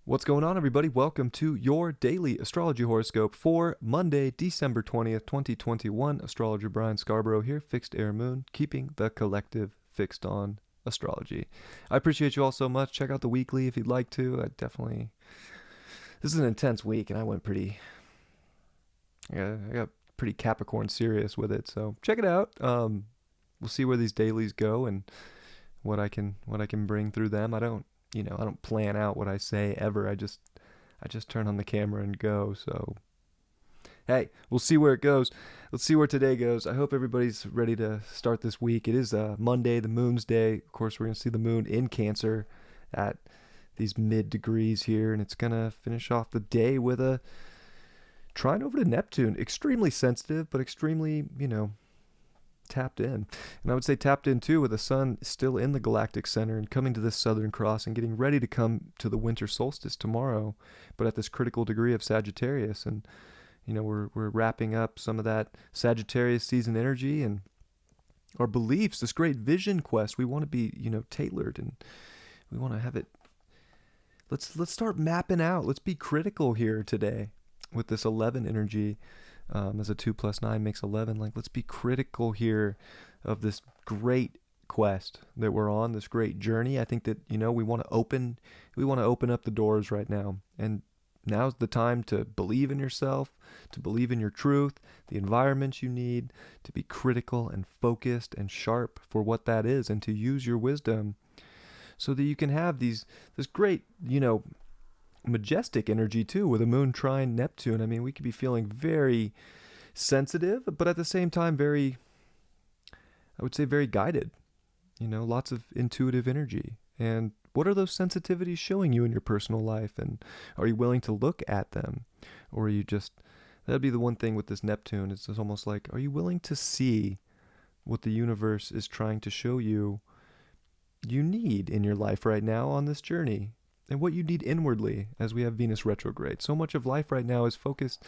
What's going on, everybody? Welcome to your daily astrology horoscope for Monday, December 20th, 2021. Astrologer Brian Scarborough here, Fixed Air Moon, keeping the collective fixed on astrology. I appreciate you all so much. Check out the weekly if you'd like to. This is an intense week, and I got pretty Capricorn serious with it, so check it out. We'll see where these dailies go and what I can bring through them. I don't plan out what I say ever. I just turn on the camera and go. So, hey, we'll see where it goes. Let's see where today goes. I hope everybody's ready to start this week. It is Monday, the moon's day. Of course, we're going to see the moon in Cancer at these mid degrees here, and it's going to finish off the day with a trine over to Neptune. Extremely sensitive, but extremely, tapped in. And I would say tapped in too with the sun still in the galactic center and coming to this southern cross and getting ready to come to the winter solstice tomorrow, but at this critical degree of Sagittarius. And we're wrapping up some of that Sagittarius season energy and our beliefs, this great vision quest. We want to be, tailored, and we want to have it. Let's start mapping out. Let's be critical here today with this 11 energy. As a 2 plus 9 makes 11. Let's be critical here of this great quest that we're on, this great journey. I think that, we want to open up the doors right now. And now's the time to believe in yourself, to believe in your truth, the environment you need, to be critical and focused and sharp for what that is, and to use your wisdom so that you can have this great, majestic energy too, with a moon trine Neptune. I mean, we could be feeling very sensitive, but at the same time very, I would say, very guided. Lots of intuitive energy. And what are those sensitivities showing you in your personal life? And are you willing to look at them? Or are you just, that'd be the one thing with this Neptune. It's almost like, are you willing to see what the universe is trying to show you need in your life right now on this journey? And what you need inwardly as we have Venus retrograde. So much of life right now is focused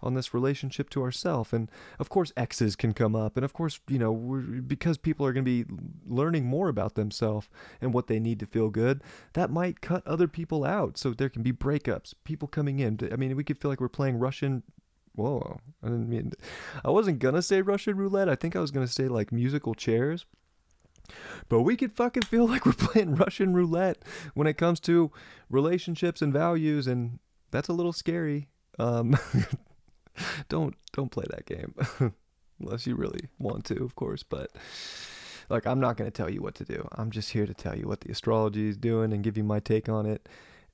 on this relationship to ourself. And of course, exes can come up. And of course, because people are going to be learning more about themselves and what they need to feel good, that might cut other people out. So there can be breakups, people coming in. I mean, we could feel like we're playing Russian. Whoa. I wasn't going to say Russian roulette. I think I was going to say like musical chairs. But we could fucking feel like we're playing Russian roulette when it comes to relationships and values, and that's a little scary. Don't play that game unless you really want to, of course. But I'm not going to tell you what to do. I'm just here to tell you what the astrology is doing and give you my take on it.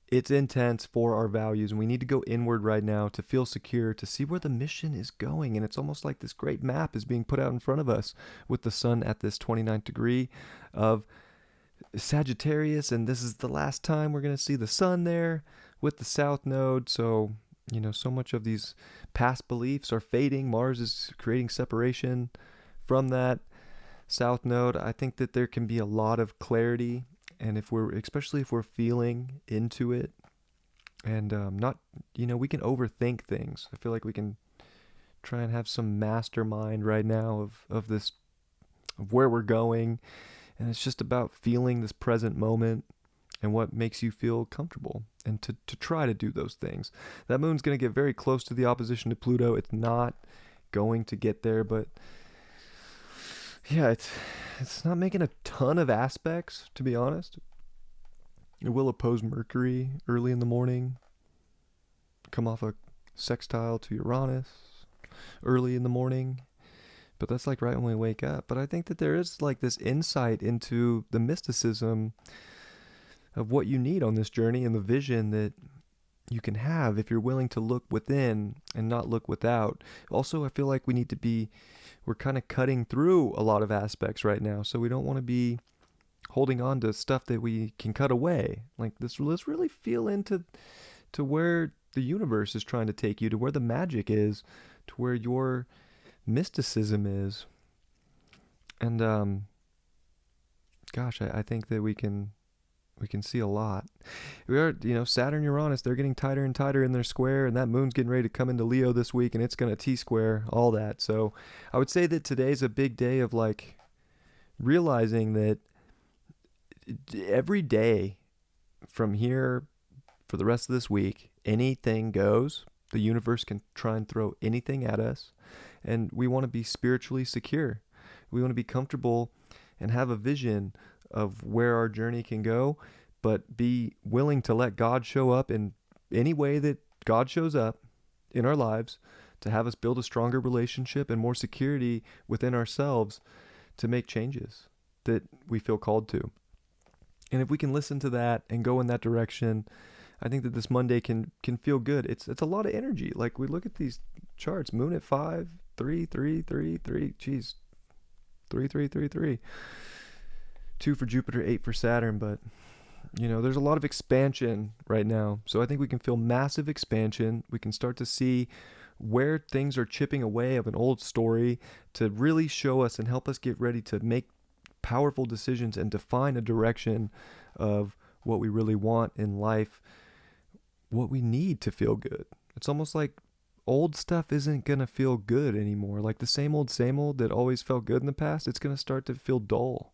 It's intense for our values, and we need to go inward right now to feel secure, to see where the mission is going. And it's almost like this great map is being put out in front of us with the sun at this 29th degree of Sagittarius. And this is the last time we're going to see the sun there with the south node. So, so much of these past beliefs are fading. Mars is creating separation from that south node. I think that there can be a lot of clarity. And especially if we're feeling into it and not, we can overthink things. I feel like we can try and have some mastermind right now of where we're going. And it's just about feeling this present moment and what makes you feel comfortable, and to try to do those things. That moon's going to get very close to the opposition to Pluto. It's not going to get there, but yeah, it's not making a ton of aspects, to be honest. It will oppose Mercury early in the morning, come off a sextile to Uranus early in the morning, but that's right when we wake up. But I think that there is this insight into the mysticism of what you need on this journey and the vision that you can have if you're willing to look within and not look without. Also, I feel like we're kind of cutting through a lot of aspects right now, so we don't want to be holding on to stuff that we can cut away. Let's really feel into where the universe is trying to take you, to where the magic is, to where your mysticism is. And I think that we can see a lot. We are, Saturn, Uranus, they're getting tighter and tighter in their square, and that moon's getting ready to come into Leo this week, and it's going to T-square all that. So I would say that today's a big day of realizing that every day from here for the rest of this week, anything goes. The universe can try and throw anything at us. And we want to be spiritually secure. We want to be comfortable and have a vision of where our journey can go, but be willing to let God show up in any way that God shows up in our lives, to have us build a stronger relationship and more security within ourselves to make changes that we feel called to. And if we can listen to that and go in that direction, I think that this Monday can feel good. It's a lot of energy. Like, we look at these charts, moon at 5, 3, 3, 3, 3, geez, 3, 3, 3, 3. 2 for Jupiter, 8 for Saturn, but there's a lot of expansion right now. So I think we can feel massive expansion. We can start to see where things are chipping away of an old story to really show us and help us get ready to make powerful decisions and define a direction of what we really want in life, what we need to feel good. It's almost like old stuff isn't going to feel good anymore. Like the same old that always felt good in the past, it's going to start to feel dull.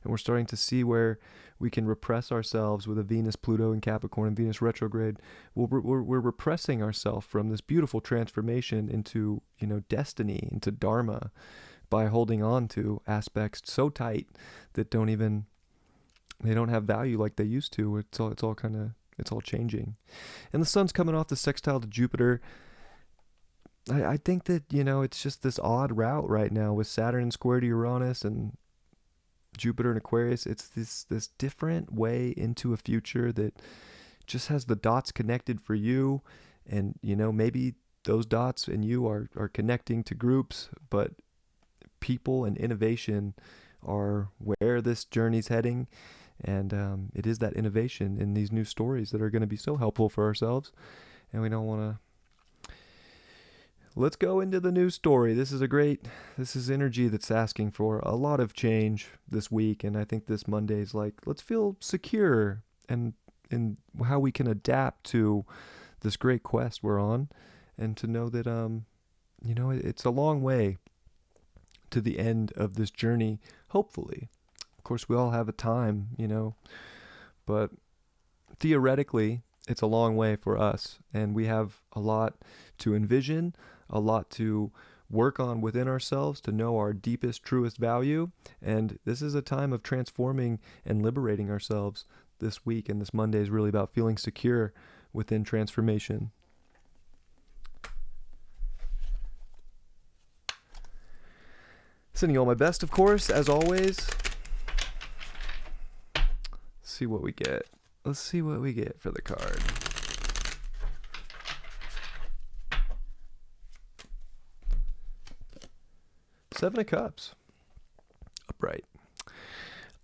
And we're starting to see where we can repress ourselves with a Venus, Pluto, and Capricorn, and Venus retrograde. We're repressing ourselves from this beautiful transformation into, destiny, into dharma, by holding on to aspects so tight that they don't have value like they used to. It's all changing. And the sun's coming off the sextile to Jupiter. I think that, it's just this odd route right now with Saturn square to Uranus and Jupiter and Aquarius. It's this different way into a future that just has the dots connected for you. And, maybe those dots and you are connecting to groups, but people and innovation are where this journey's heading. And it is that innovation in these new stories that are going to be so helpful for ourselves. And we don't want to. Let's go into the new story. This is energy that's asking for a lot of change this week. And I think this Monday is like, let's feel secure and in how we can adapt to this great quest we're on, and to know that, it's a long way to the end of this journey, hopefully. Of course, we all have a time, but theoretically, it's a long way for us, and we have a lot to envision, a lot to work on within ourselves to know our deepest, truest value. And this is a time of transforming and liberating ourselves this week. And this Monday is really about feeling secure within transformation. Sending you all my best, of course, as always. See what we get. Let's see what we get for the card. Seven of Cups. Upright.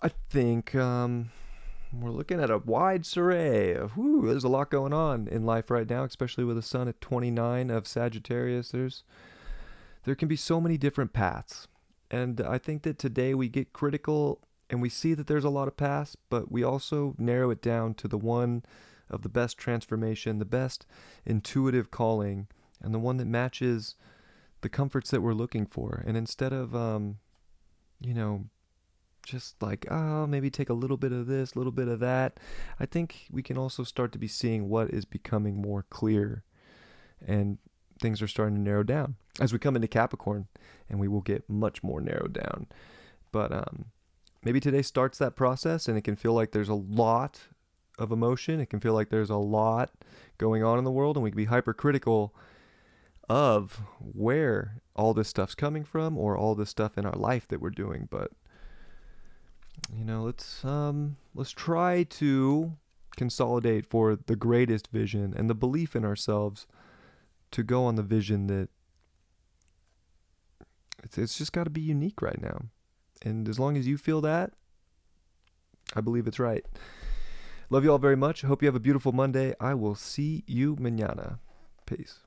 I think we're looking at a wide array of, there's a lot going on in life right now, especially with the sun at 29 of Sagittarius. There can be so many different paths. And I think that today we get critical and we see that there's a lot of paths, but we also narrow it down to the one of the best transformation, the best intuitive calling, and the one that matches the comforts that we're looking for. And instead of, just like, maybe take a little bit of this, a little bit of that, I think we can also start to be seeing what is becoming more clear, and things are starting to narrow down as we come into Capricorn, and we will get much more narrowed down. But maybe today starts that process, and it can feel like there's a lot of emotion. It can feel like there's a lot going on in the world, and we can be hypercritical of where all this stuff's coming from, or all this stuff in our life that we're doing. But let's try to consolidate for the greatest vision and the belief in ourselves to go on the vision that it's just got to be unique right now. And as long as you feel that, I believe it's right. Love you all very much. I hope you have a beautiful Monday. I will see you mañana. Peace.